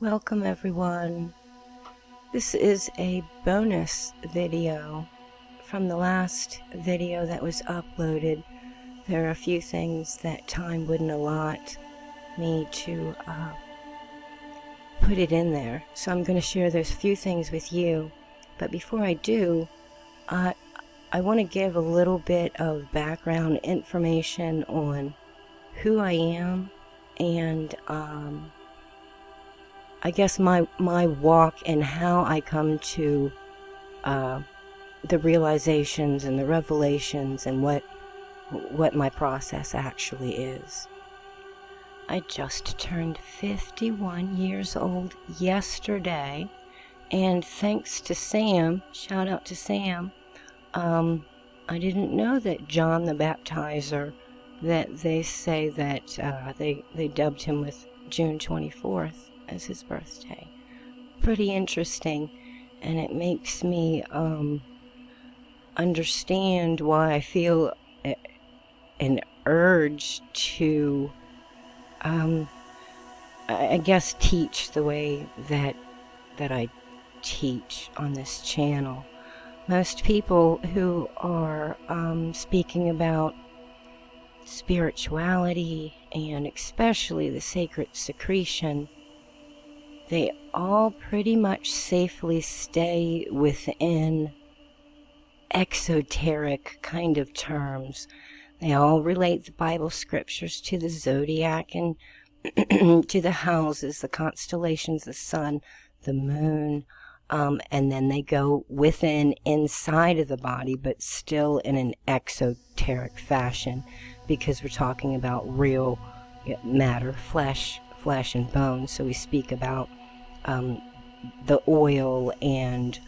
Welcome everyone. This is a bonus video from the last video that was uploaded. There are a few things that time wouldn't allot me to put it in there. So I'm going to share those few things with you. But before I do, I want to give a little bit of background information on who I am and I guess my walk and how I come to the realizations and the revelations and what my process actually is. I just turned 51 years old yesterday, and thanks to Sam, shout out to Sam, I didn't know that John the Baptizer, that they say that they dubbed him with June 24th as his birthday. Pretty interesting, and it makes me understand why I feel an urge to I guess teach the way that I teach on this channel. Most people who are speaking about spirituality and especially the sacred secretion, they all pretty much safely stay within exoteric kind of terms. They all relate the Bible scriptures to the Zodiac and to the houses, the constellations, the sun, the moon, and then they go inside of the body, but still in an exoteric fashion, because we're talking about real matter, flesh and bone. So we speak about the oil and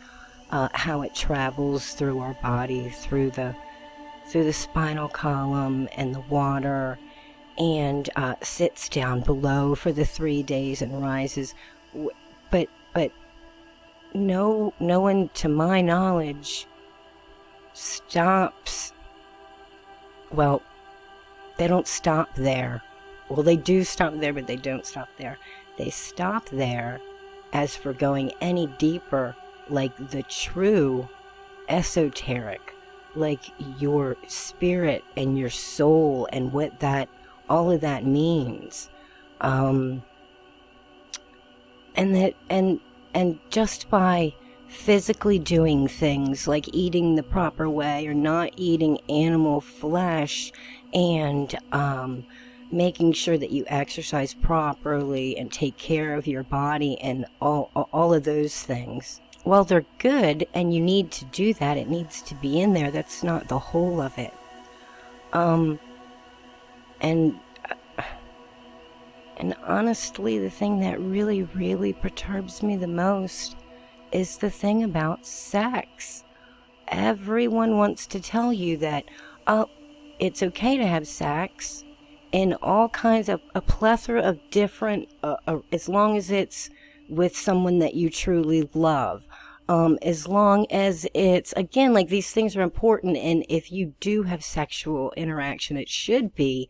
how it travels through our body, through the spinal column and the water, and sits down below for the 3 days and rises. But no one, to my knowledge, stops. Well, they don't stop there. Well, they do stop there, but they don't stop there. They stop there. As for going any deeper, like the true esoteric, like your spirit and your soul and what all of that means, and just by physically doing things like eating the proper way or not eating animal flesh, and making sure that you exercise properly and take care of your body and all of those things. Well, they're good and you need to do that. It needs to be in there. That's not the whole of it. And honestly, the thing that really, really perturbs me the most is the thing about sex. Everyone wants to tell you that, it's okay to have sex in all kinds of a plethora of different, as long as it's with someone that you truly love. As long as it's, again, like, these things are important, and if you do have sexual interaction, it should be,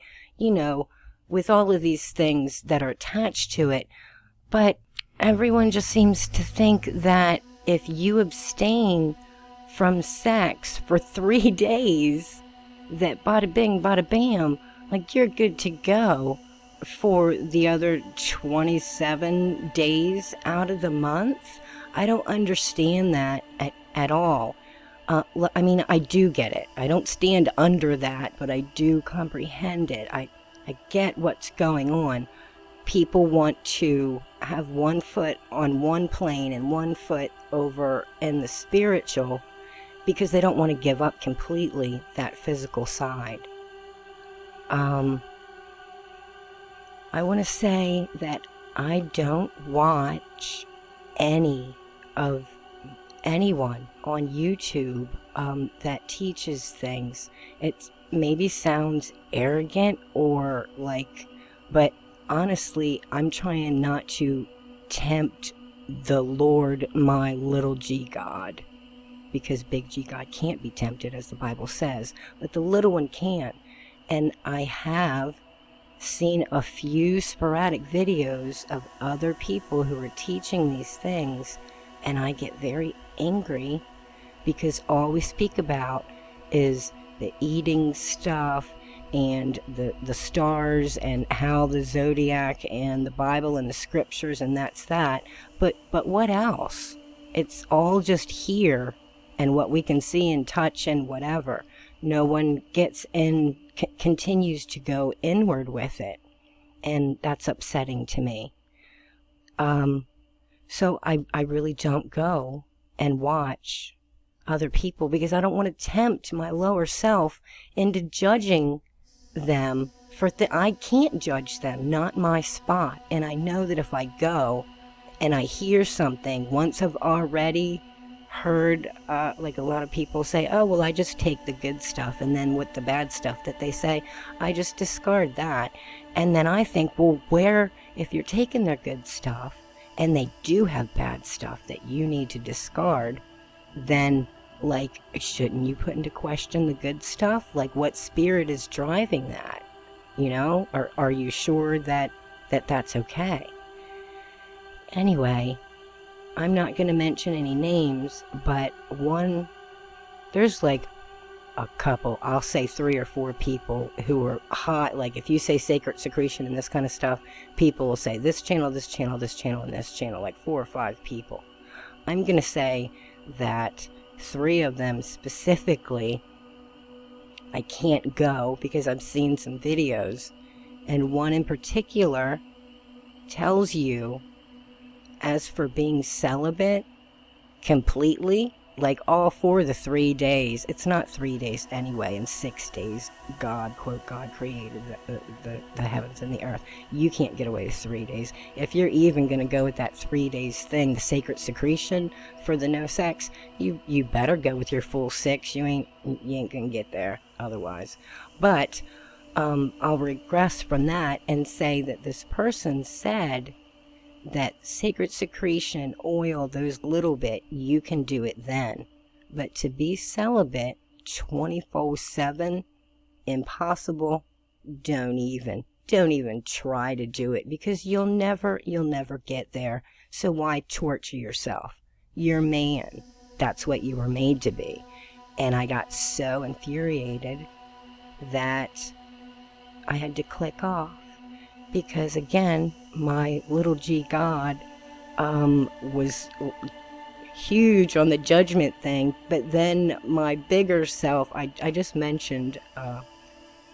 with all of these things that are attached to it. But everyone just seems to think that if you abstain from sex for 3 days, that bada bing, bada bam, like, you're good to go for the other 27 days out of the month. I don't understand that at all. I mean, I do get it. I don't stand under that, but I do comprehend it. I get what's going on. People want to have one foot on one plane and one foot over in the spiritual, because they don't want to give up completely that physical side. I want to say that I don't watch anyone on YouTube that teaches things. It maybe sounds arrogant or but honestly, I'm trying not to tempt the Lord, my little G God, because big G God can't be tempted, as the Bible says, but the little one can. And I have seen a few sporadic videos of other people who are teaching these things, and I get very angry because all we speak about is the eating stuff and the stars and how the Zodiac and the Bible and the scriptures, and that's that. But what else? It's all just here and what we can see and touch and whatever. No one gets in, continues to go inward with it, and that's upsetting to me. So I really don't go and watch other people because I don't want to tempt my lower self into judging them for I can't judge them, not my spot. And I know that if I go and I hear something, once I've already heard, like a lot of people say, oh, well, I just take the good stuff, and then with the bad stuff that they say, I just discard that. And then I think, well, where, if you're taking their good stuff and they do have bad stuff that you need to discard, then, like, shouldn't you put into question the good stuff? Like, what spirit is driving that? You know? Or are you sure that that's okay? Anyway, I'm not going to mention any names, but there's like a couple, I'll say 3 or 4 people who are hot. Like, if you say sacred secretion and this kind of stuff, people will say this channel, this channel, this channel, and this channel, like 4 or 5 people. I'm going to say that 3 of them specifically, I can't go because I've seen some videos, and one in particular tells you, as for being celibate completely, like all for the 3 days, it's not 3 days anyway, in 6 days, God, quote, God created the heavens and the earth. You can't get away with 3 days. If you're even going to go with that 3 days thing, the sacred secretion for the no sex, you better go with your full 6. You ain't going to get there otherwise. But I'll regress from that and say that this person said that sacred secretion, oil, those little bit, you can do it then. But to be celibate 24/7, impossible. Don't even try to do it, because you'll never get there. So why torture yourself? You're man. That's what you were made to be. And I got so infuriated that I had to click off. Because again, my little g God was huge on the judgment thing, but then my bigger self, I just mentioned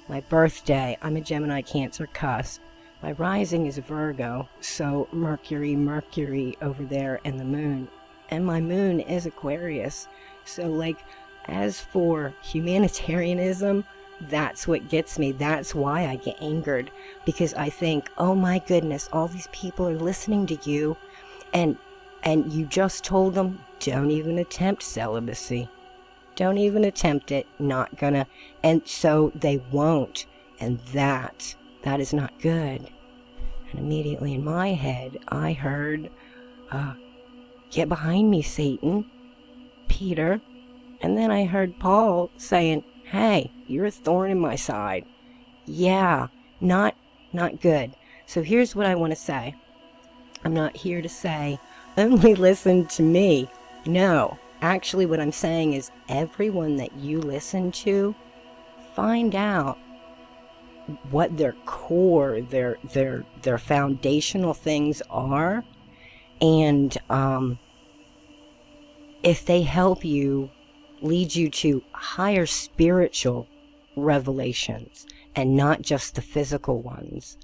my birthday. I'm a Gemini Cancer cusp. My rising is Virgo, so Mercury over there, and the moon. And my moon is Aquarius. So, like, as for humanitarianism, that's what gets me. That's why I get angered, because I think, oh my goodness, all these people are listening to you, and you just told them, don't even attempt celibacy. Don't even attempt it. Not gonna. And so they won't. And that is not good. And immediately in my head, I heard, get behind me, Satan, Peter. And then I heard Paul saying, hey, you're a thorn in my side. Yeah, not good. So here's what I want to say. I'm not here to say, only listen to me. No, actually what I'm saying is, everyone that you listen to, find out what their core, their foundational things are, and if they help you, lead you to higher spiritual revelations and not just the physical ones.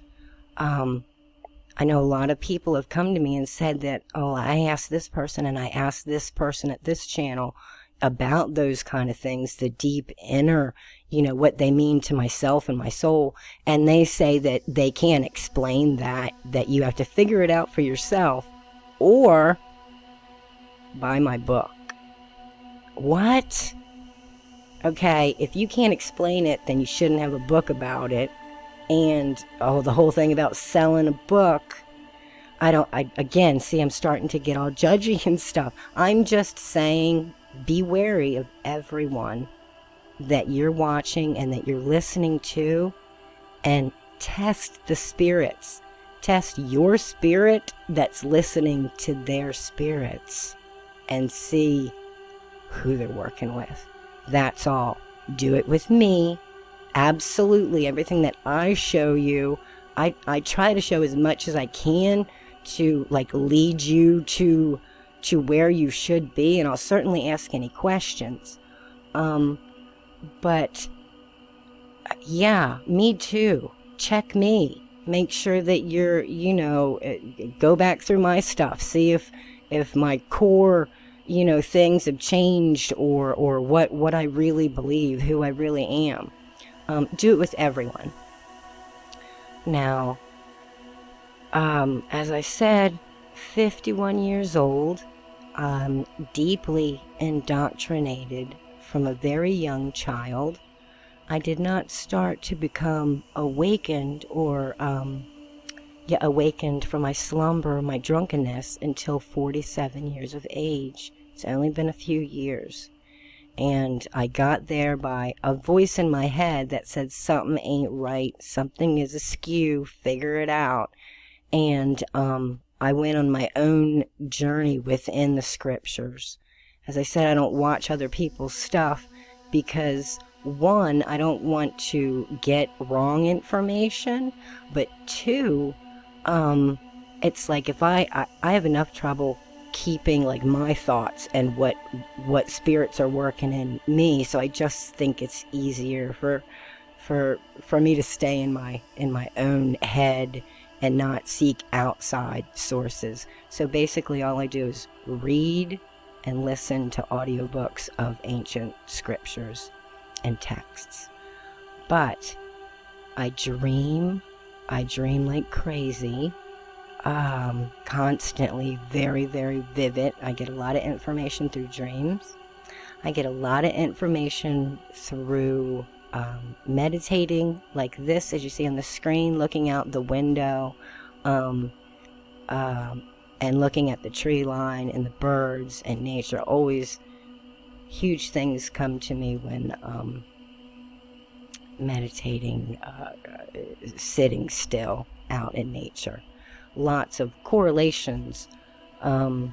I know a lot of people have come to me and said that, oh, I asked this person and I asked this person at this channel about those kind of things, the deep inner, what they mean to myself and my soul. And they say that they can't explain that you have to figure it out for yourself or buy my book. What? Okay, if you can't explain it, then you shouldn't have a book about it. And, the whole thing about selling a book, again, see, I'm starting to get all judgy and stuff. I'm just saying, be wary of everyone that you're watching and that you're listening to, and test the spirits. Test your spirit that's listening to their spirits and see who they're working with. That's all. Do it with me. Absolutely. Everything that I show you, I try to show as much as I can to like lead you to where you should be, and I'll certainly ask any questions. But yeah, me too. Check me. Make sure that you're, go back through my stuff. See if my core, things have changed or what I really believe, who I really am. Do it with everyone. Now, as I said, 51 years old, deeply indoctrinated from a very young child. I did not start to become awakened or awakened from my slumber, my drunkenness, until 47 years of age. It's only been a few years. And I got there by a voice in my head that said something ain't right, something is askew, figure it out. And I went on my own journey within the scriptures. As I said, I don't watch other people's stuff because, one, I don't want to get wrong information, but two, it's like if I have enough trouble keeping like my thoughts and what spirits are working in me, so I just think it's easier for me to stay in my own head and not seek outside sources. So basically all I do is read and listen to audiobooks of ancient scriptures and texts. But I dream like crazy, constantly, very, very vivid. I get a lot of information through dreams. I get a lot of information through meditating like this, as you see on the screen, looking out the window, and looking at the tree line and the birds and nature. Always huge things come to me when meditating, sitting still out in nature. Lots of correlations, and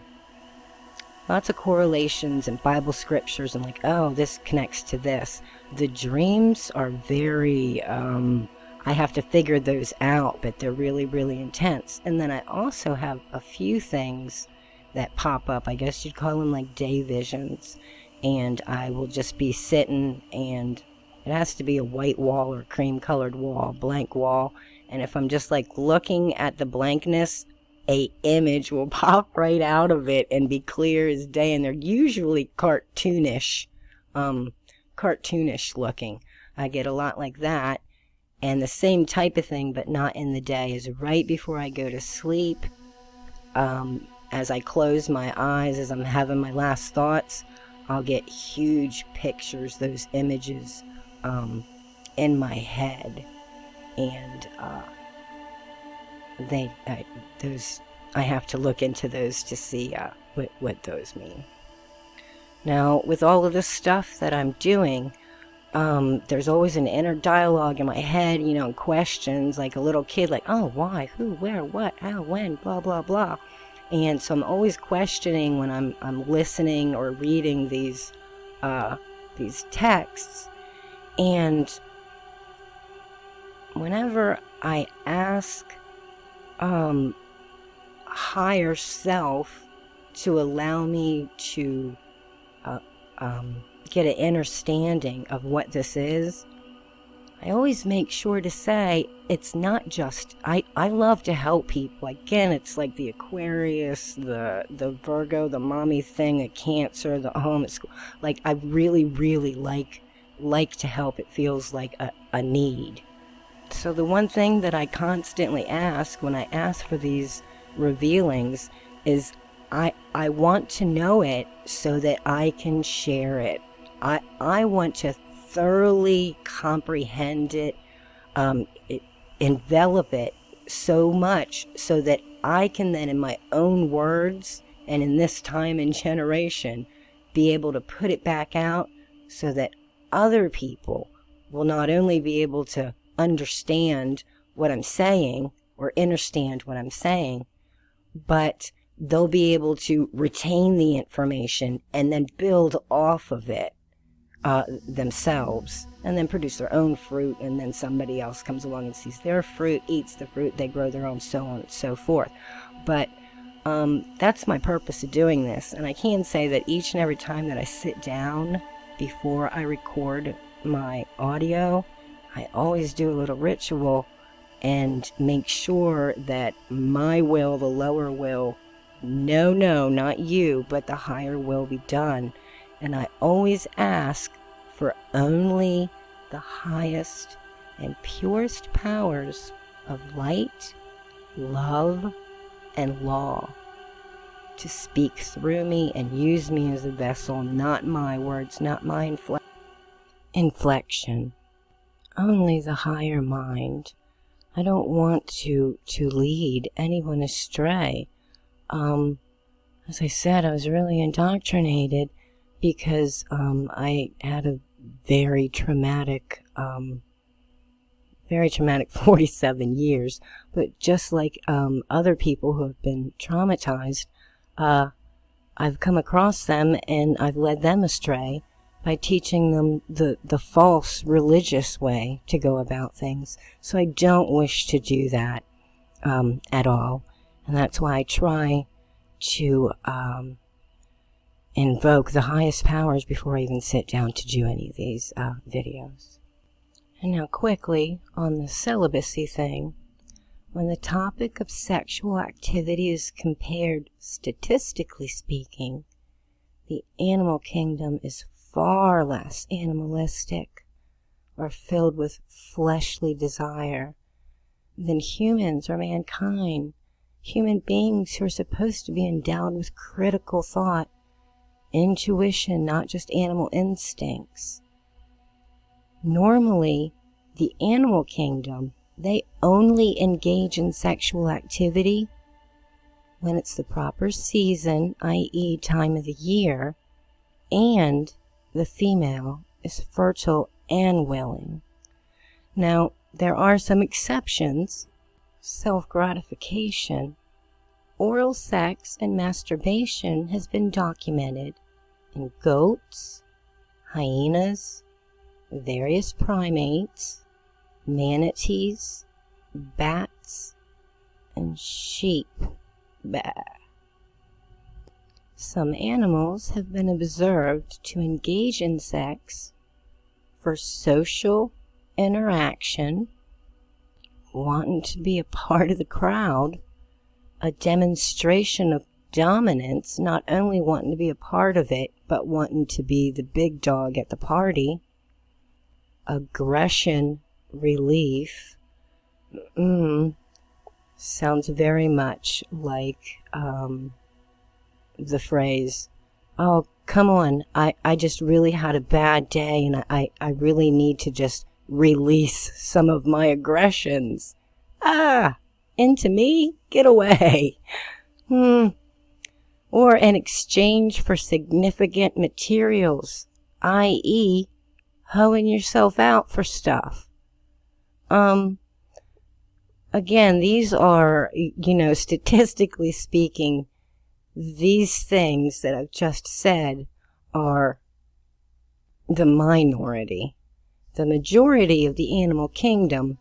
Bible scriptures, and like, oh, this connects to this. The dreams are very, I have to figure those out, but they're really, really intense. And then I also have a few things that pop up. I guess you'd call them like day visions. And I will just be sitting, and it has to be a white wall or cream colored wall, blank wall. And if I'm just like looking at the blankness, a image will pop right out of it and be clear as day. And they're usually cartoonish looking. I get a lot like that. And the same type of thing, but not in the day, is right before I go to sleep. As I close my eyes, as I'm having my last thoughts, I'll get huge pictures, those images, in my head. And I have to look into those to see what those mean. Now, with all of this stuff that I'm doing, there's always an inner dialogue in my head, questions, like a little kid, like, oh, why, who, where, what, how, when, blah, blah, blah. And so I'm always questioning when I'm listening or reading these texts. And whenever I ask higher self to allow me to get an understanding of what this is, I always make sure to say it's not just, I love to help people. Again, it's like the Aquarius, the Virgo, the mommy thing, the Cancer, the homeschool. Like, I really, really like to help. It feels like a need. So the one thing that I constantly ask when I ask for these revealings is I want to know it so that I can share it. I want to thoroughly comprehend it, envelop it so much so that I can then, in my own words and in this time and generation, be able to put it back out so that other people will not only be able to understand what I'm saying or understand what I'm saying, but they'll be able to retain the information and then build off of it themselves, and then produce their own fruit, and then somebody else comes along and sees their fruit, eats the fruit, they grow their own, so on and so forth. But that's my purpose of doing this, and I can say that each and every time that I sit down before I record my audio, I always do a little ritual and make sure that my will, the lower will, no, not you, but the higher will be done. And I always ask for only the highest and purest powers of light, love, and law to speak through me and use me as a vessel, not my words, not my inflection. Only the higher mind. I don't want to lead anyone astray. As I said, I was really indoctrinated because I had a very traumatic 47 years. But just like other people who have been traumatized, I've come across them and I've led them astray by teaching them the false religious way to go about things. So I don't wish to do that at all. And that's why I try to invoke the highest powers before I even sit down to do any of these videos. And now quickly on the celibacy thing, when the topic of sexual activity is compared, statistically speaking, the animal kingdom is far less animalistic or filled with fleshly desire than humans or mankind. Human beings who are supposed to be endowed with critical thought, intuition, not just animal instincts. Normally, the animal kingdom, they only engage in sexual activity when it's the proper season, i.e. time of the year, and the female is fertile and willing. Now, there are some exceptions. Self-gratification, oral sex, and masturbation has been documented in goats, hyenas, various primates, manatees, bats, and sheep. Bah. Some animals have been observed to engage in sex for social interaction, wanting to be a part of the crowd, a demonstration of dominance, not only wanting to be a part of it, but wanting to be the big dog at the party, aggression relief. Sounds very much like the phrase, oh, come on, I just really had a bad day and I really need to just release some of my aggressions. Into me? Get away. Or in exchange for significant materials, i.e. hoeing yourself out for stuff. Again, these are, statistically speaking, these things that I've just said are the minority. The majority of the animal kingdom,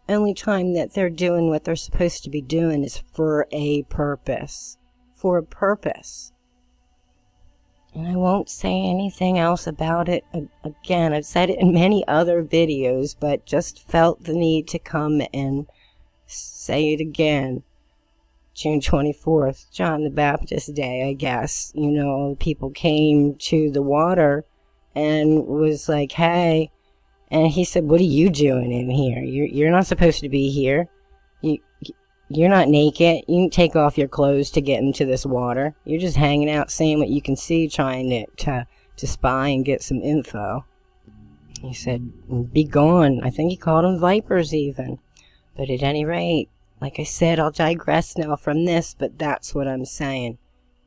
only time that they're doing what they're supposed to be doing is for a purpose. For a purpose. And I won't say anything else about it. Again, I've said it in many other videos, but just felt the need to come and say it again. June 24th, John the Baptist Day, I guess. People came to the water and was like, hey, and he said, what are you doing in here? You're not supposed to be here. You're not naked. You can take off your clothes to get into this water. You're just hanging out, seeing what you can see, trying to spy and get some info. He said, be gone. I think he called them vipers even. But at any rate, like I said, I'll digress now from this, but that's what I'm saying.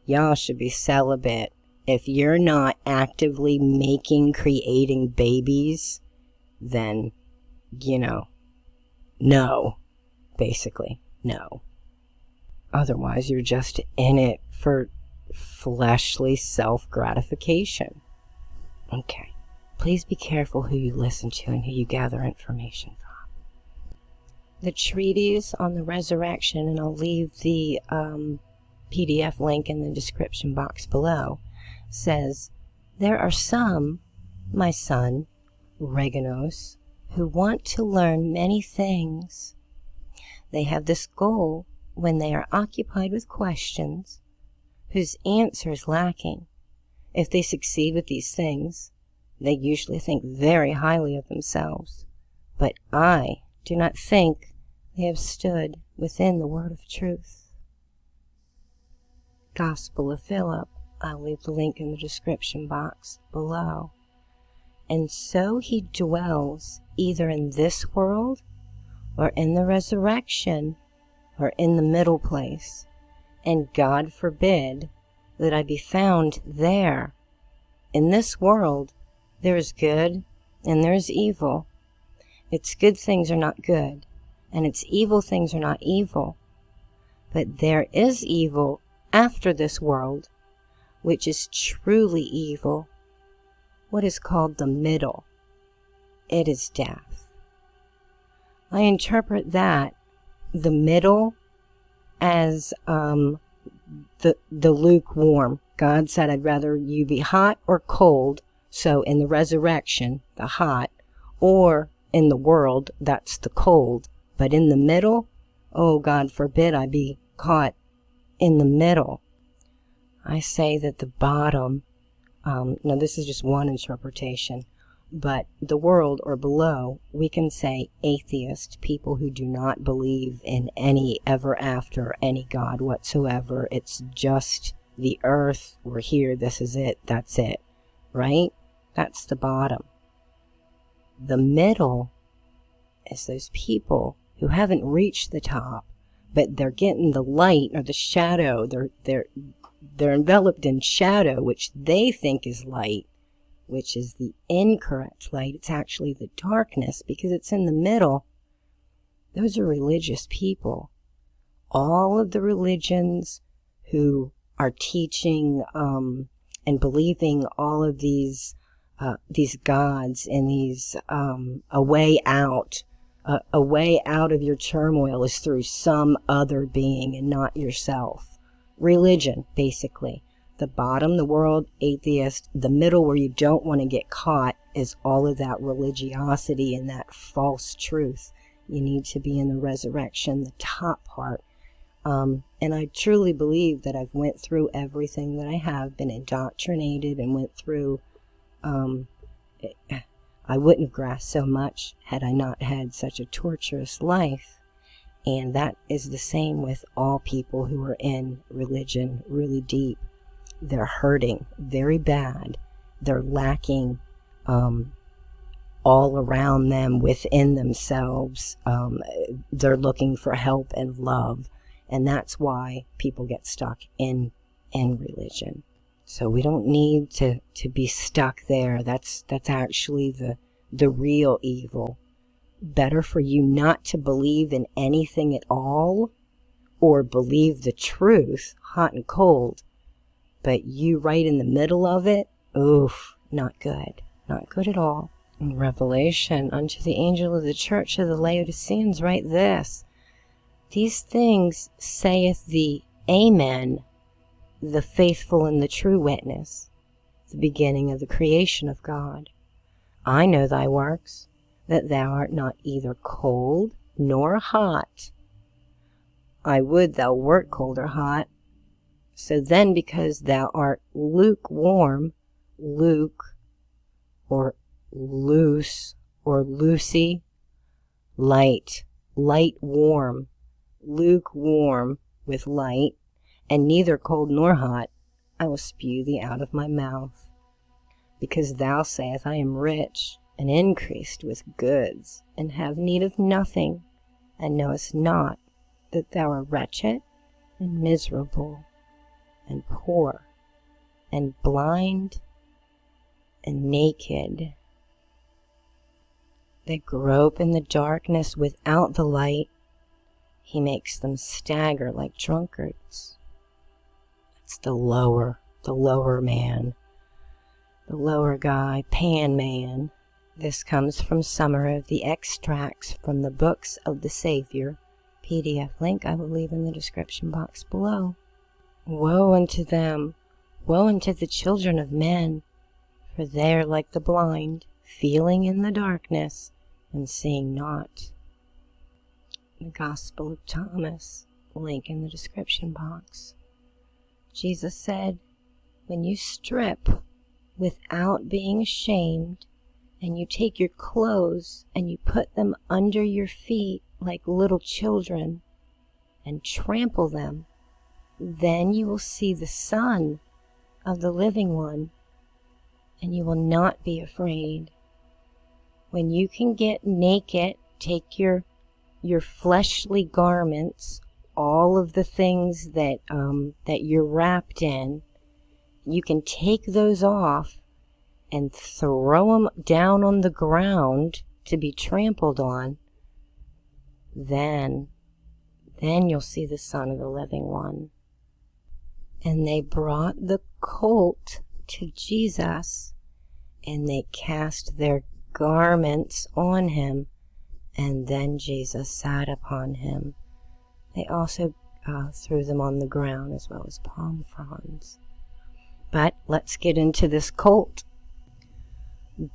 Y'all should be celibate. If you're not actively creating babies, then, no, basically, no. Otherwise, you're just in it for fleshly self-gratification. Okay. Please be careful who you listen to and who you gather information from. The treatise on the resurrection, and I'll leave the PDF link in the description box below, says, there are some, my son, Reganos, who want to learn many things. They have this goal when they are occupied with questions whose answer is lacking. If they succeed with these things, they usually think very highly of themselves. But I do not think they have stood within the word of truth. Gospel of Philip, I'll leave the link in the description box below. And so he dwells either in this world or in the resurrection or in the middle place. And God forbid that I be found there. In this world there is good and there is evil. Its good things are not good, and its evil things are not evil. But there is evil after this world, which is truly evil, what is called the middle. It is death. I interpret that, the middle, as the lukewarm. God said, I'd rather you be hot or cold. So in the resurrection, the hot, or in the world, that's the cold. But in the middle, oh, God forbid I be caught in the middle. I say that the bottom, now this is just one interpretation, but the world or below, we can say atheist, people who do not believe in any ever after, any God whatsoever. It's just the earth, we're here, this is it, that's it, right? That's the bottom. The middle is those people who haven't reached the top, but they're getting the light or the shadow. They're enveloped in shadow, which they think is light, which is the incorrect light. It's actually the darkness because it's in the middle. Those are religious people. All of the religions who are teaching and believing all of these gods and these a way out of your turmoil is through some other being and not yourself. Religion, basically. The bottom, the world, atheist. The middle, where you don't want to get caught, is all of that religiosity and that false truth. You need to be in the resurrection, the top part. And I truly believe that I've went through everything that I have, been indoctrinated and went through. I wouldn't have grasped so much had I not had such a torturous life. And that is the same with all people who are in religion really deep. They're hurting very bad. They're lacking all around them, within themselves. They're looking for help and love. And that's why people get stuck in religion. So we don't need to be stuck there. That's actually the real evil. Better for you not to believe in anything at all, or believe the truth, hot and cold, but you right in the middle of it, oof, not good. Not good at all. In Revelation, unto the angel of the church of the Laodiceans write this: these things saith the Amen, the faithful and the true witness, the beginning of the creation of God. I know thy works, that thou art not either cold nor hot. I would thou wert cold or hot. So then, because thou art lukewarm, Luke, or loose, or loosey, light warm, lukewarm with light, and neither cold nor hot, I will spew thee out of my mouth. Because thou sayest, I am rich, and increased with goods, and have need of nothing, and knowest not that thou art wretched, and miserable, and poor, and blind, and naked. They grope in the darkness without the light. He makes them stagger like drunkards. It's the lower man, the lower guy, Pan Man. This comes from Summer of the Extracts from the Books of the Savior. PDF link I will leave in the description box below. Woe unto them, woe unto the children of men, for they are like the blind, feeling in the darkness and seeing not. The Gospel of Thomas, link in the description box. Jesus said, when you strip without being ashamed, and you take your clothes and you put them under your feet like little children and trample them, then you will see the Son of the Living One, and you will not be afraid. When you can get naked, take your fleshly garments, all of the things that you're wrapped in, you can take those off and throw them down on the ground to be trampled on. Then you'll see the Son of the Living One. And they brought the colt to Jesus, and they cast their garments on him, and then Jesus sat upon him. They also threw them on the ground as well as palm fronds. But let's get into this colt.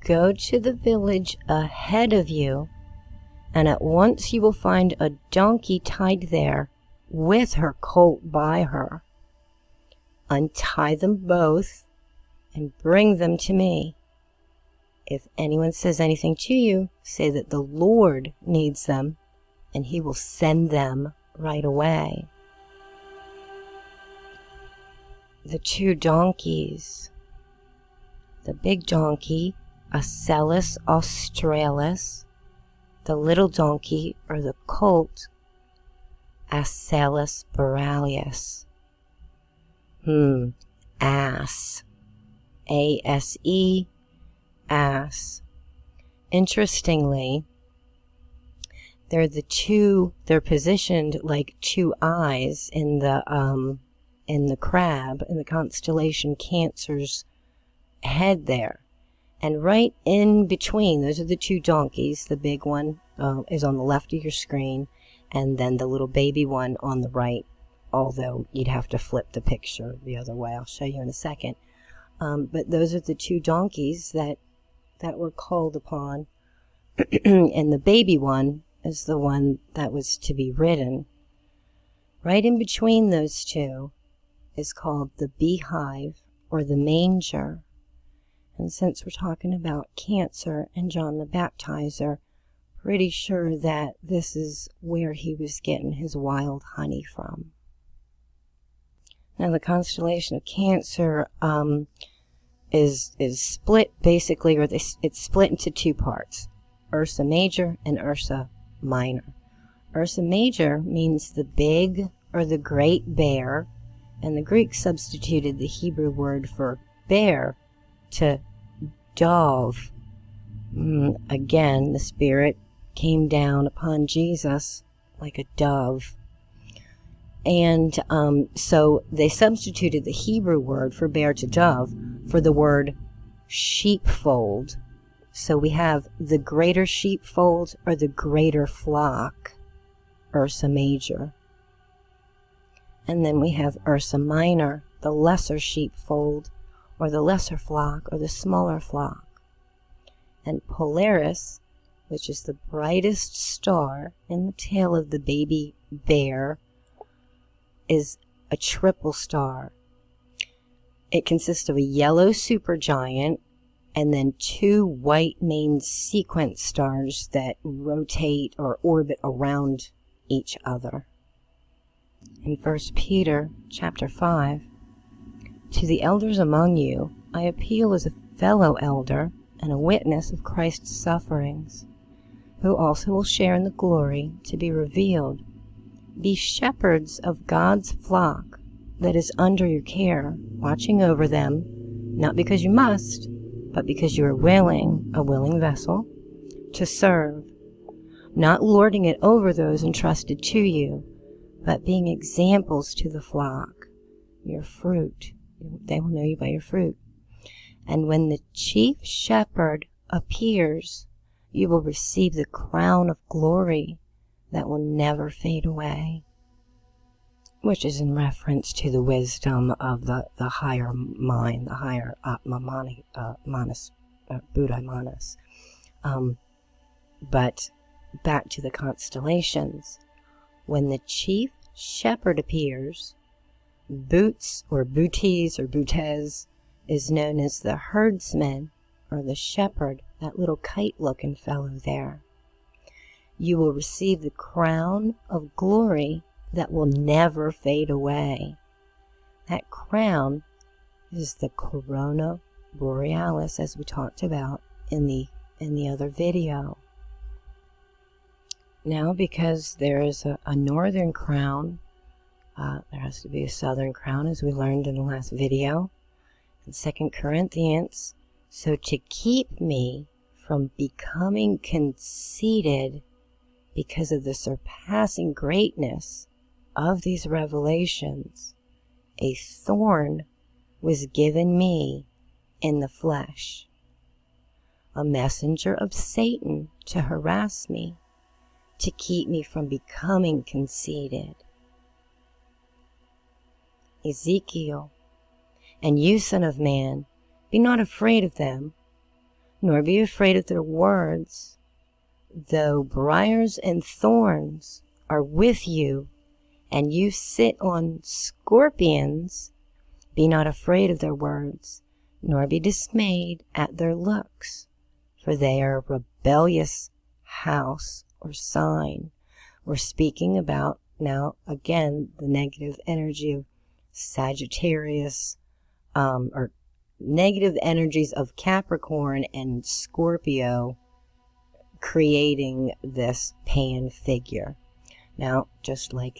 Go to the village ahead of you, and at once you will find a donkey tied there with her colt by her. Untie them both and bring them to me. If anyone says anything to you, say that the Lord needs them, and he will send them right away. The two donkeys. The big donkey, Asellus australis. The little donkey, or the colt, Asellus borealis. Ass. A-S-E, ass. Interestingly, they're positioned like two eyes in the crab, in the constellation Cancer's head there. And right in between, those are the two donkeys. The big one is on the left of your screen, and then the little baby one on the right, although you'd have to flip the picture the other way. I'll show you in a second. But those are the two donkeys that were called upon, and the baby one is the one that was to be ridden. Right in between those two is called the beehive, or the manger. And since we're talking about Cancer and John the Baptizer, pretty sure that this is where he was getting his wild honey from. Now, the constellation of Cancer is split basically, or it's split into two parts: Ursa Major and Ursa Minor. Ursa Major means the big or the great bear, and the Greeks substituted the Hebrew word for bear to dove. Again, the Spirit came down upon Jesus like a dove. And so they substituted the Hebrew word for bear to dove for the word sheepfold. So we have the greater sheepfold, or the greater flock, Ursa Major. And then we have Ursa Minor, the lesser sheepfold, or the lesser flock, or the smaller flock. And Polaris, which is the brightest star in the tail of the baby bear, is a triple star. It consists of a yellow supergiant and then two white main sequence stars that rotate or orbit around each other. In 1 Peter chapter 5, to the elders among you, I appeal as a fellow elder and a witness of Christ's sufferings, who also will share in the glory to be revealed. Be shepherds of God's flock that is under your care, watching over them, not because you must, but because you are willing, a willing vessel, to serve, not lording it over those entrusted to you, but being examples to the flock. Your fruit. They will know you by your fruit. And when the chief shepherd appears, you will receive the crown of glory that will never fade away, which is in reference to the wisdom of the higher mind, the higher Buddha Manas. But back to the constellations. When the chief shepherd appears, Boots or Booties or Bootes is known as the herdsman or the shepherd, that little kite-looking fellow there. You will receive the crown of glory that will never fade away. That crown is the corona borealis, as we talked about in the other video. Now, because there is a northern crown, there has to be a southern crown, as we learned in the last video, in 2 Corinthians. So to keep me from becoming conceited because of the surpassing greatness of these revelations, a thorn was given me in the flesh, a messenger of Satan to harass me, to keep me from becoming conceited. Ezekiel, and you, son of man, be not afraid of them, nor be afraid of their words. Though briars and thorns are with you, and you sit on scorpions, be not afraid of their words, nor be dismayed at their looks, for they are a rebellious house or sign. We're speaking about, now again, the negative energy of Sagittarius, or negative energies of Capricorn and Scorpio creating this pan figure. Now, just like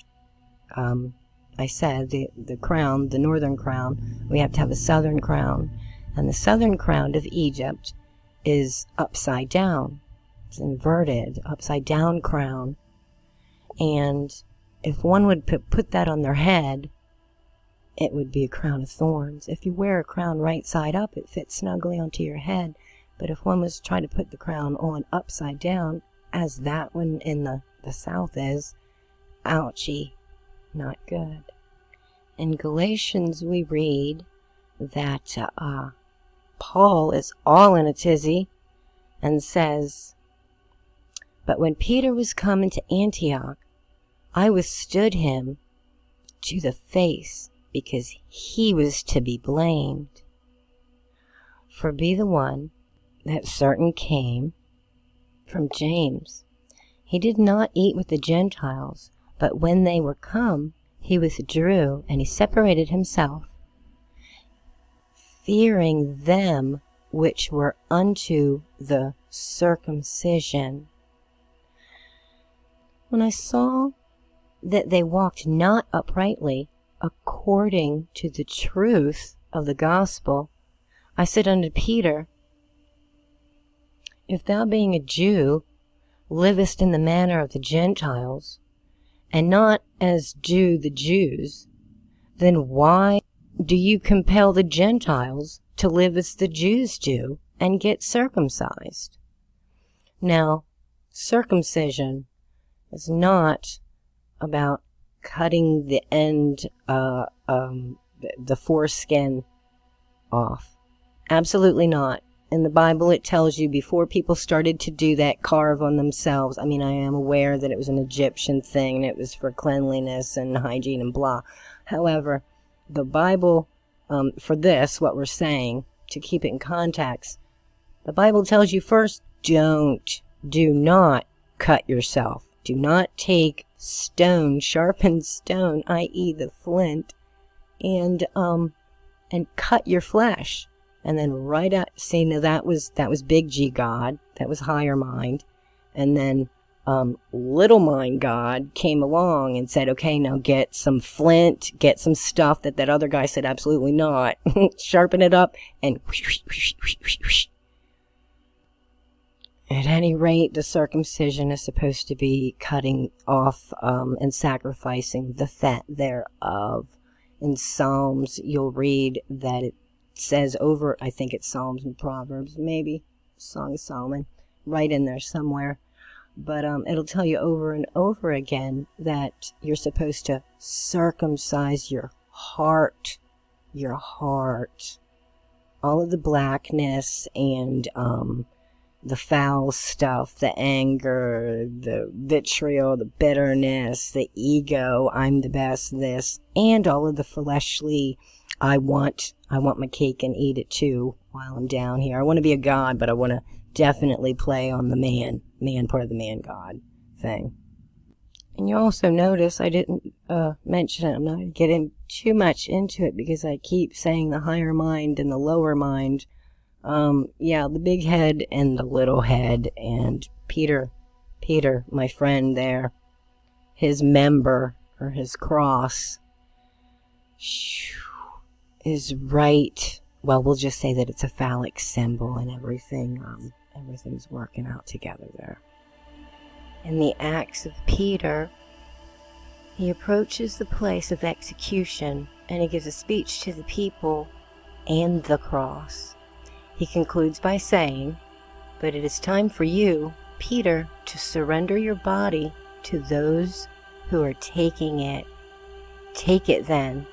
I said, the crown, the northern crown, we have to have a southern crown. And the southern crown of Egypt is upside down. It's inverted, upside down crown. And if one would put that on their head, it would be a crown of thorns. If you wear a crown right side up, it fits snugly onto your head. But if one was trying to put the crown on upside down, as that one in the south is, ouchie, not good. In Galatians we read that Paul is all in a tizzy and says, "But when Peter was come into Antioch, I withstood him to the face, because he was to be blamed. For be the one that certain came from James. He did not eat with the Gentiles, but when they were come, he withdrew, and he separated himself, fearing them which were unto the circumcision. When I saw that they walked not uprightly, according to the truth of the gospel, I said unto Peter, If thou being a Jew livest in the manner of the Gentiles, and not as do the Jews, then why do you compel the Gentiles to live as the Jews do and get circumcised? Now, circumcision is not about cutting the end, the foreskin off. Absolutely not. In the Bible it tells you before people started to do that, carve on themselves. I mean, I am aware that it was an Egyptian thing and it was for cleanliness and hygiene and blah. However, the Bible, for this, what we're saying, to keep it in context, the Bible tells you first, do not cut yourself. Do not take stone, sharpened stone, i.e. the flint, and cut your flesh. And then right out, see, now that was big G God, that was higher mind. And then little mind God came along and said, okay, now get some flint, get some stuff that other guy said absolutely not. Sharpen it up and At any rate, the circumcision is supposed to be cutting off and sacrificing the fat thereof. In Psalms, you'll read that it says over, I think it's Psalms and Proverbs, maybe Song of Solomon, right in there somewhere. But it'll tell you over and over again that you're supposed to circumcise your heart. Your heart. All of the blackness and the foul stuff, the anger, the vitriol, the bitterness, the ego, I'm the best, this, and all of the fleshly, I want my cake and eat it too while I'm down here. I want to be a god, but I want to definitely play on the man part of the man-god thing. And you also notice I didn't mention it. I'm not going to get in too much into it because I keep saying the higher mind and the lower mind. Yeah, the big head and the little head. And Peter, my friend there, his member, or his cross, is right. Well, we'll just say that it's a phallic symbol and everything. Everything's working out together there. In the Acts of Peter, he approaches the place of execution and he gives a speech to the people and the cross. He concludes by saying, "But it is time for you, Peter, to surrender your body to those who are taking it. Take it then,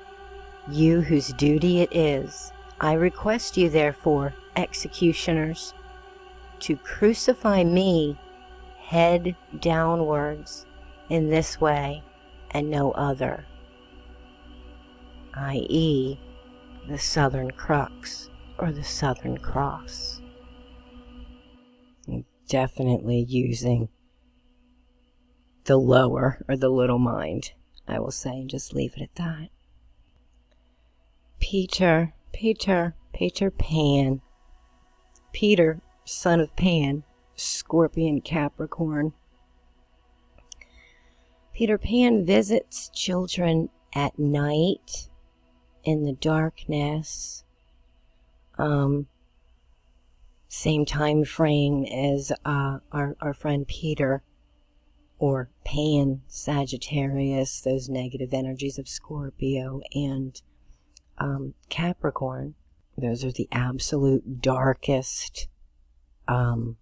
you whose duty it is. I request you, therefore, executioners, to crucify me head downwards in this way and no other," i.e. the Southern Crux or the Southern Cross. Definitely using the lower or the little mind, I will say, and just leave it at that. Peter Pan. Peter, son of Pan, Scorpion Capricorn. Peter Pan visits children at night in the darkness. Same time frame as our friend Peter, or Pan Sagittarius, those negative energies of Scorpio and Capricorn. Those are the absolute darkest, the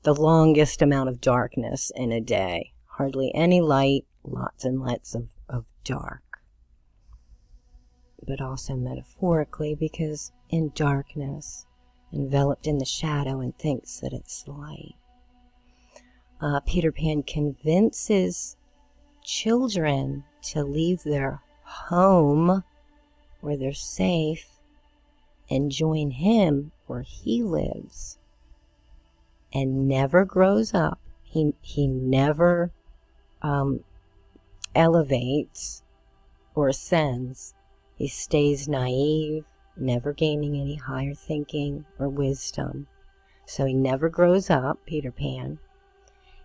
longest amount of darkness in a day. Hardly any light, lots and lots of dark. But also metaphorically, because in darkness, enveloped in the shadow and thinks that it's light. Peter Pan convinces children to leave their home where they're safe and join him where he lives, and never grows up. He never elevates or ascends. He stays naive, never gaining any higher thinking or wisdom. So he never grows up, Peter Pan.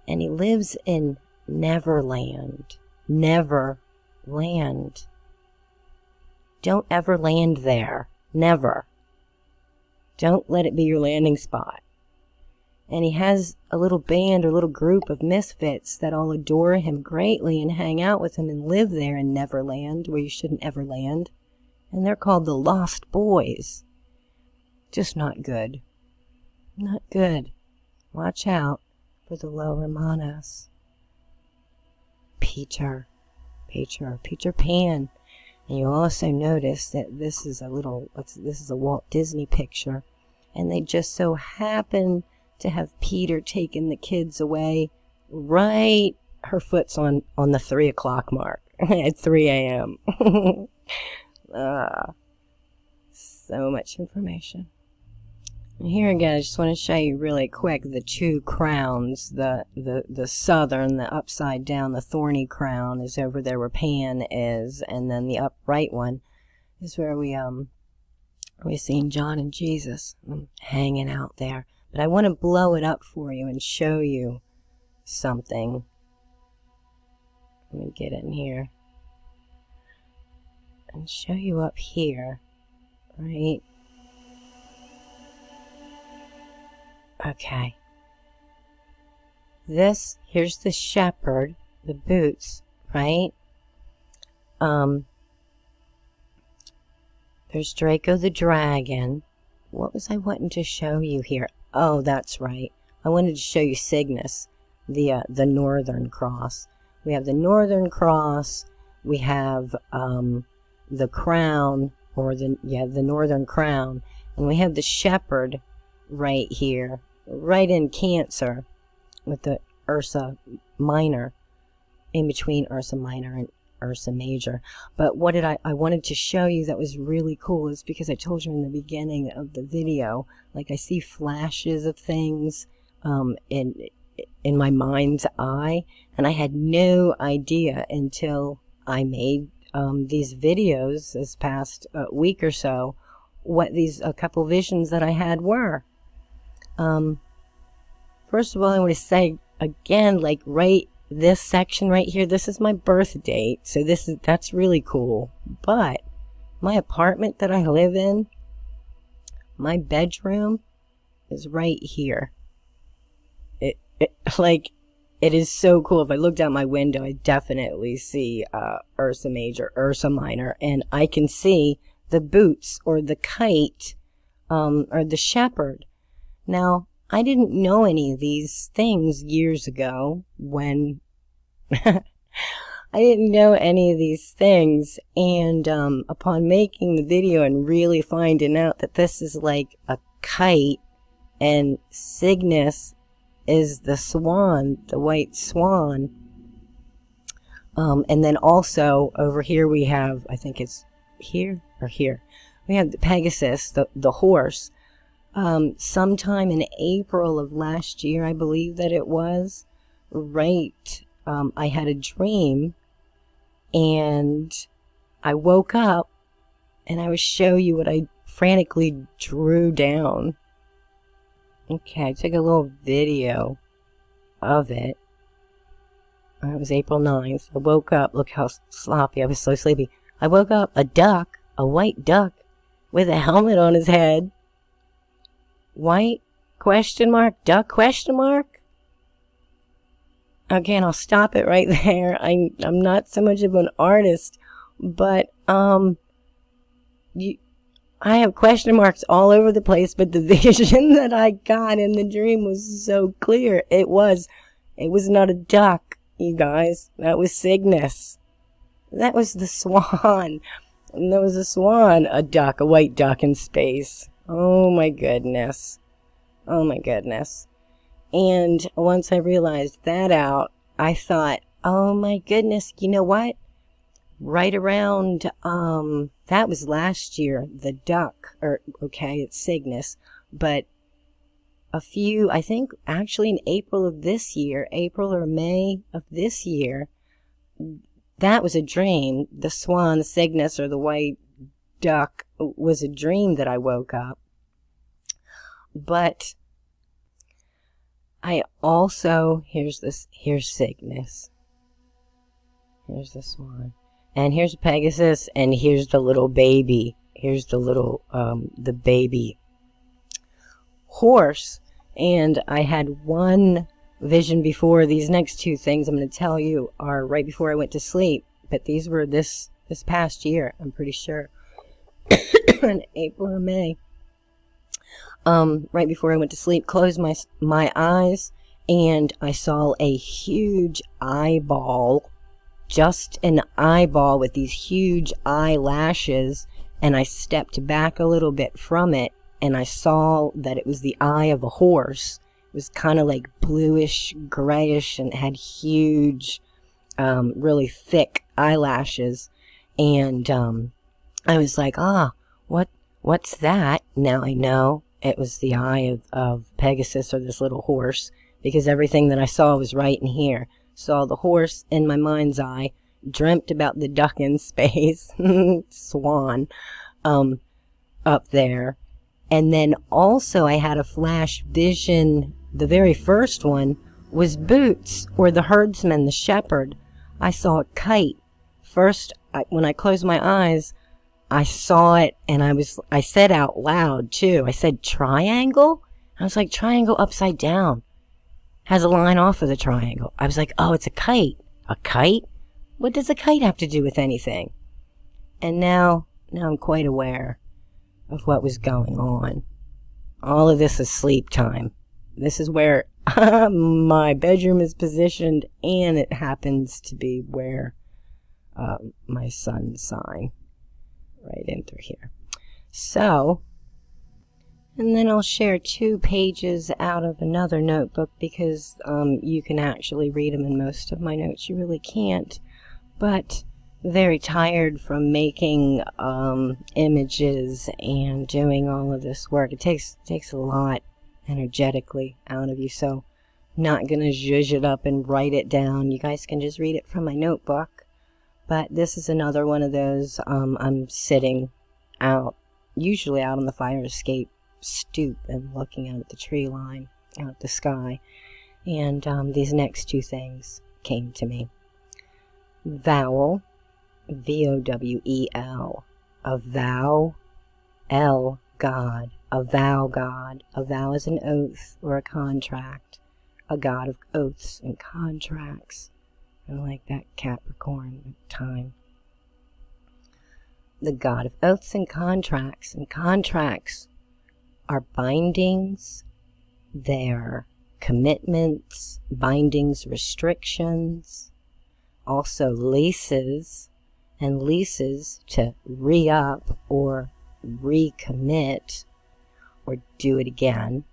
And he lives in Neverland. Neverland. Don't ever land there. Never. Don't let it be your landing spot. And he has a little band or little group of misfits that all adore him greatly and hang out with him and live there in Neverland, where you shouldn't ever land. And they're called the Lost Boys. Just not good. Not good. Watch out for the lower manas. Peter Pan. And you'll also notice that this is a Walt Disney picture, and they just so happen to have Peter taken the kids away right, her foot's on the 3 o'clock mark at 3 a.m. So much information. And here again, I just want to show you really quick the two crowns. The southern, the upside down, the thorny crown is over there where Pan is, and then the upright one is where we seen John and Jesus hanging out there. But I want to blow it up for you and show you something. Let me get in here and show you up here, right? Okay. here's the shepherd, the boots, right? There's Draco the dragon. What was I wanting to show you here? Oh, that's right. I wanted to show you Cygnus, the Northern Cross. We have the Northern Cross. We have the crown, or the Northern Crown, and we have the shepherd right here, right in Cancer, with the Ursa Minor, in between Ursa Minor and Ursa Major. But what I wanted to show you that was really cool is because I told you in the beginning of the video, like I see flashes of things in my mind's eye, and I had no idea until I made these videos this past week or so what these couple visions that I had were. First of all, I want to say again, like this section right here, this is my birth date, so that's really cool. But my apartment that I live in, my bedroom is right here. It is so cool. If I looked out my window, I definitely see Ursa Major, Ursa Minor, and I can see the boots, or the kite, or the shepherd. Now, I didn't know any of these things years ago when I didn't know any of these things, and upon making the video and really finding out that this is like a kite, and Cygnus is the swan, the white swan, and then also over here we have, I think it's here or here, we have the Pegasus, the horse. Sometime in April of last year, I believe that it was, right, I had a dream, and I woke up, and I will show you what I frantically drew down. Okay, I took a little video of it. It was April 9th. I woke up. Look how sloppy. I was so sleepy. I woke up, a duck, a white duck, with a helmet on his head. White, question mark, duck, question mark? Okay, and I'll stop it right there. I'm not so much of an artist, but, I have question marks all over the place, but the vision that I got in the dream was so clear. It was not a duck, you guys. That was Cygnus. That was the swan. And there was a swan, a duck, a white duck in space. Oh my goodness. Oh my goodness. And once I realized that out, I thought, oh my goodness, you know what? Right around, that was last year, the duck, or, okay, it's Cygnus, but I think actually in April of this year, April or May of this year, that was a dream. The swan, the Cygnus, or the white duck was a dream that I woke up. But I also, here's Cygnus. Here's the swan. And here's Pegasus, and here's the little baby. Here's the little, the baby horse. And I had one vision before. These next two things I'm going to tell you are right before I went to sleep. But these were this past year, I'm pretty sure. In April or May. Right before I went to sleep, closed my eyes, and I saw a huge eyeball. Just an eyeball with these huge eyelashes, and I stepped back a little bit from it, and I saw that it was the eye of a horse. It was kind of like bluish, grayish, and had huge, really thick eyelashes. And I was like, what's that? Now I know it was the eye of Pegasus, or this little horse, because everything that I saw was right in here. Saw the horse in my mind's eye, dreamt about the duck in space, swan, up there. And then also I had a flash vision. The very first one was Boots, or the herdsman, the shepherd. I saw a kite. First, when I closed my eyes, I saw it, and I said out loud too. I said triangle. I was like, triangle upside down. has a line off of the triangle. I was like, oh, it's a kite. A kite? What does a kite have to do with anything? And now I'm quite aware of what was going on. All of this is sleep time. This is where my bedroom is positioned, and it happens to be where my sun's sign, right in through here. So, and then I'll share 2 pages out of another notebook, because you can actually read them in most of my notes. You really can't. But very tired from making images and doing all of this work. It takes a lot energetically out of you, so I'm not going to zhuzh it up and write it down. You guys can just read it from my notebook. But this is another one of those. I'm sitting out, usually out on the fire escape stoop, and looking out at the tree line, out at the sky. And these next 2 things came to me. Vowel, V-O-W-E-L, a vow, L, God, a vow God. A vow is an oath or a contract, a god of oaths and contracts. I like that Capricorn time. The god of oaths and contracts are bindings, they're commitments, bindings, restrictions, also leases, and leases to re-up or recommit or do it again.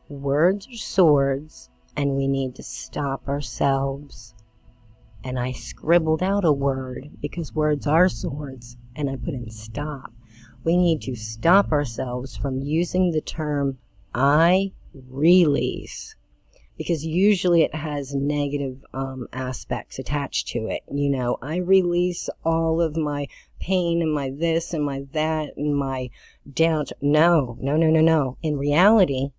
Words are swords, and we need to stop ourselves. And I scribbled out a word, because words are swords, and I put in stop. We need to stop ourselves from using the term I release, because usually it has negative aspects attached to it. You know, I release all of my pain and my this and my that and my doubt. No. In reality,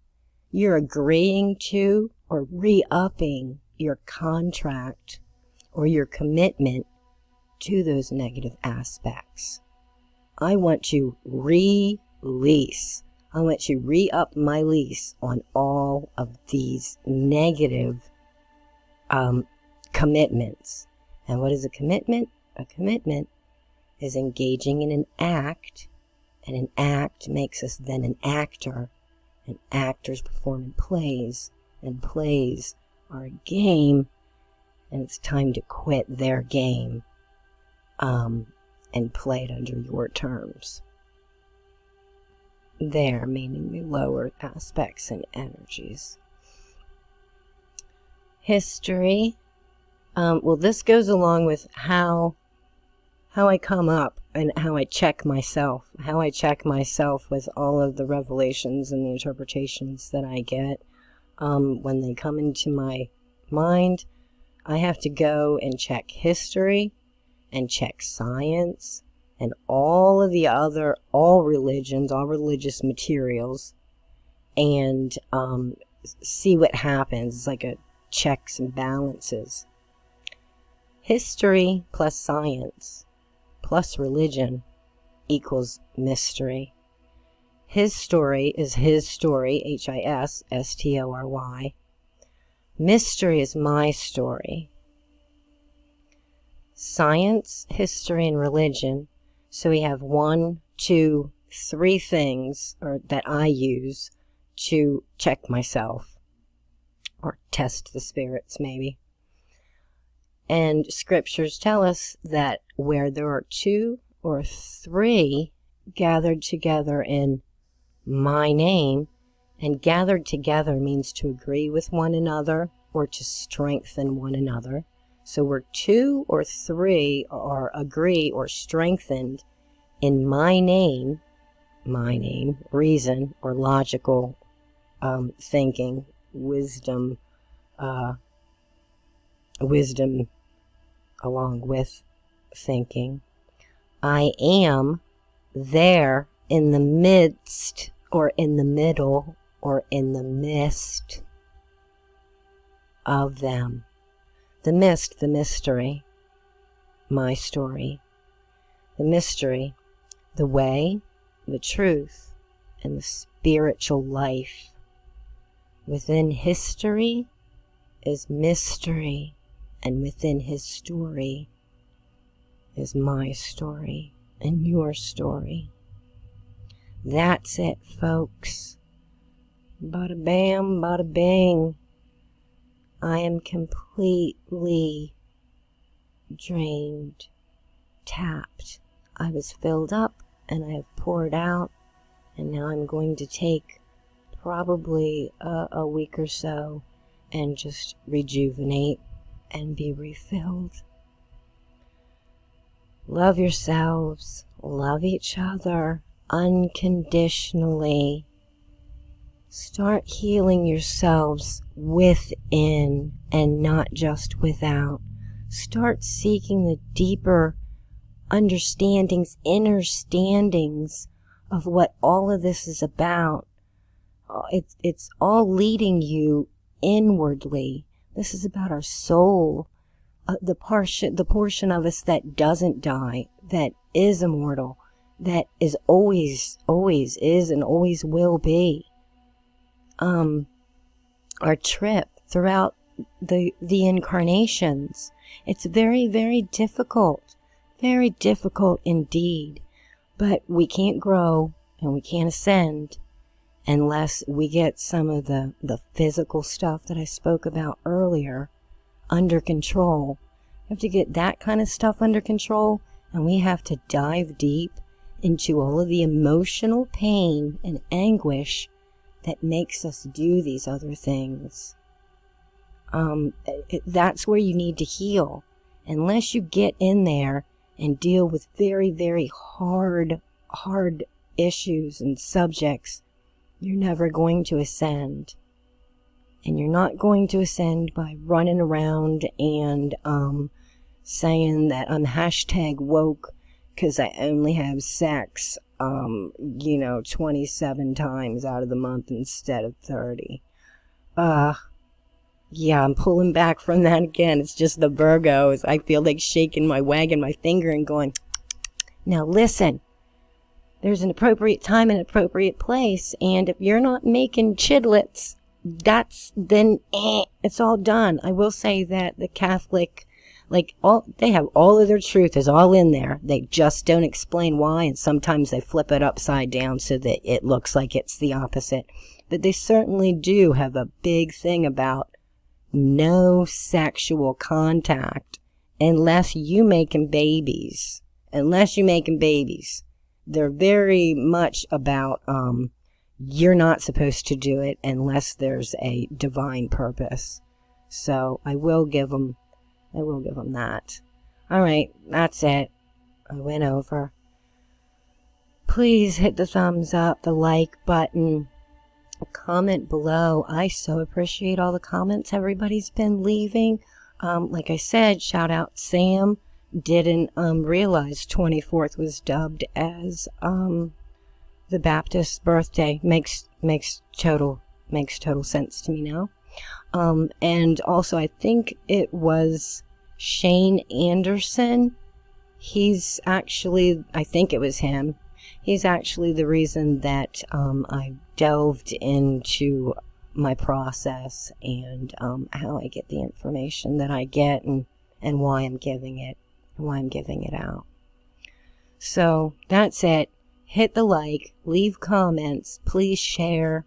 you're agreeing to or re-upping your contract or your commitment to those negative aspects. I want to release. I want to re-up my lease on all of these negative commitments. And what is a commitment? A commitment is engaging in an act, and an act makes us then an actor. And actors perform in plays, and plays are a game, and it's time to quit their game and play it under your terms. There, meaning the lower aspects and energies. History. Well, this goes along with how I come up and how I check myself. How I check myself with all of the revelations and the interpretations that I get. When they come into my mind, I have to go and check history and check science and all of the other, all religions, all religious materials, and see what happens. It's like a checks and balances. History plus science plus religion equals mystery. His story is his story, H-I-S-S-T-O-R-Y. Mystery is my story. Science, history, and religion. So we have 1, 2, 3 things that I use to check myself, or test the spirits maybe. And scriptures tell us that where there are 2 or 3 gathered together in my name, and gathered together means to agree with one another or to strengthen one another. So where 2 or 3 are agree or strengthened in my name, reason or logical thinking, wisdom along with thinking, I am there in the midst or in the middle or in the midst of them. The mist, the mystery, my story. The mystery, the way, the truth, and the spiritual life. Within history is mystery, and within his story is my story and your story. That's it, folks. Bada bam, bada bing. I am completely drained, tapped. I was filled up and I have poured out, and now I'm going to take probably a week or so and just rejuvenate and be refilled. Love yourselves, love each other unconditionally. Start healing yourselves within and not just without. Start seeking the deeper understandings, inner standings of what all of this is about. It's all leading you inwardly. This is about our soul, the portion of us that doesn't die, that is immortal, that is always is and always will be. Our trip throughout the incarnations, it's very, very difficult indeed, but we can't grow and we can't ascend unless we get some of the physical stuff that I spoke about earlier under control. We have to get that kind of stuff under control, and we have to dive deep into all of the emotional pain and anguish that makes us do these other things. That's where you need to heal. Unless you get in there and deal with very, very hard issues and subjects, you're never going to ascend. And you're not going to ascend by running around and saying that I'm hashtag woke because I only have sex 27 times out of the month instead of 30. Yeah, I'm pulling back from that again. It's just the Virgos. I feel like wagging my finger and going, now listen, there's an appropriate time and appropriate place, and if you're not making chidlets, it's all done. I will say that the Catholic, they have all of their truth is all in there. They just don't explain why, and sometimes they flip it upside down so that it looks like it's the opposite. But they certainly do have a big thing about no sexual contact unless you making babies. They're very much about you're not supposed to do it unless there's a divine purpose. So I will give them that. All right, that's it. I went over. Please hit the thumbs up, the like button, comment below. I so appreciate all the comments everybody's been leaving. Like I said, shout out Sam. Didn't realize 24th was dubbed as the Baptist birthday. Makes total sense to me now. And also I think it was Shane Anderson. I think it was him. He's actually the reason that I delved into my process and how I get the information that I get and why I'm giving it out. So that's it. Hit the like, leave comments, please share.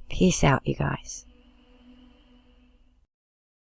Peace out, you guys.